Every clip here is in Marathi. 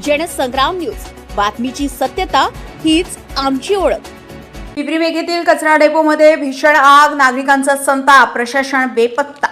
जनसंग्राम न्यूज, बातमीची सत्यता हीच आमची ओळख। पिंपरी मेघेतील कचरा डेपोमध्ये भीषण आग, नागरिकांचा संताप, प्रशासन बेपत्ता।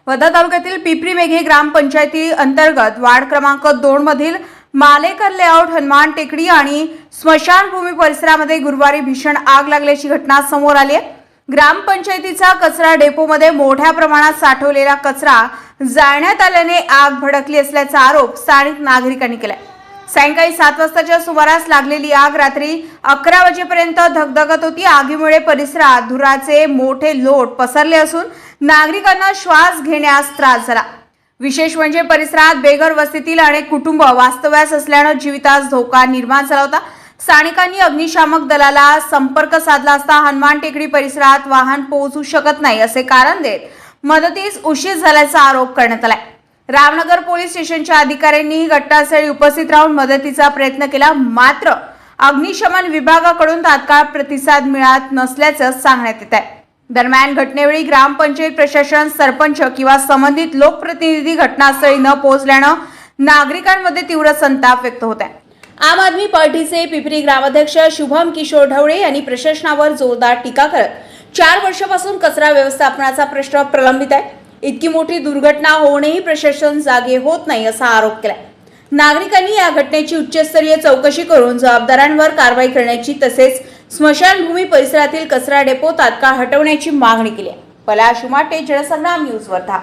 वर्धा तालुक्यातील पिंपरी मेघे ग्रामपंचायती अंतर्गत वार्ड क्रमांक 2 मधील मालेकर लेआउट, हनुमान टेकडी आणि स्मशानभूमी परिसरामध्ये गुरुवारी भीषण आग लागल्याची घटना समोर आली आहे। ग्रामपंचायतीचा कचरा डेपोमध्ये मोठ्या प्रमाणात साठवलेला कचरा जाळण्यात आल्याने आग भडकली असल्याचा आरोप स्थानिक नागरिकांनी केलाय। सायंकाळी 7 वाजताच्या सुमारास लागलेली आग रात्री 11 वाजेपर्यंत धगधगत होती। आगीमुळे परिसरात धुराचे मोठे लोट पसरले असून नागरिकांना श्वास घेण्यास त्रास झाला। विशेष म्हणजे परिसरात बेघर वस्तीतील अनेक कुटुंब वास्तव्यास असल्याने जीवितास धोका निर्माण झाला होता। स्थानिकांनी अग्निशामक दलाला संपर्क साधला असता हनुमान टेकडी परिसरात वाहन पोहोचू शकत नाही असे कारण देत मदतीस उशीर झाल्याचा आरोप करण्यात आलाय। रामनगर पोलीस स्टेशनच्या अधिकाऱ्यांनी घटनास्थळी उपस्थित राहून मदतीचा प्रयत्न केला, मात्र अग्निशमन विभागाकडून तात्काळ प्रतिसाद मिळत नसल्याचं सांगण्यात येत आहे। दरम्यान घटनेवेळी ग्रामपंचायत प्रशासन, सरपंच किंवा संबंधित लोकप्रतिनिधी घटनास्थळी न पोहोचल्यानं नागरिकांमध्ये तीव्र संताप व्यक्त होत आहे। आम आदमी पार्टीचे पिंपरी ग्रामाध्यक्ष शुभम किशोर ढवळे यांनी प्रशासनावर जोरदार टीका करत 4 वर्षापासून कचरा व्यवस्थापनाचा प्रश्न प्रलंबित आहे। इतकी मोठी दुर्घटना होऊनही प्रशासन जागे होत नाही असा आरोप केलाय। नागरिकांनी या घटनेची उच्चस्तरीय चौकशी करून जबाबदारांवर कारवाई करण्याची तसेच स्मशानभूमी परिसरातील कचरा डेपो तात्काळ हटवण्याची मागणी केली आहे। पलाश उमाटे, जनसंग्राम न्यूज, वर्धा।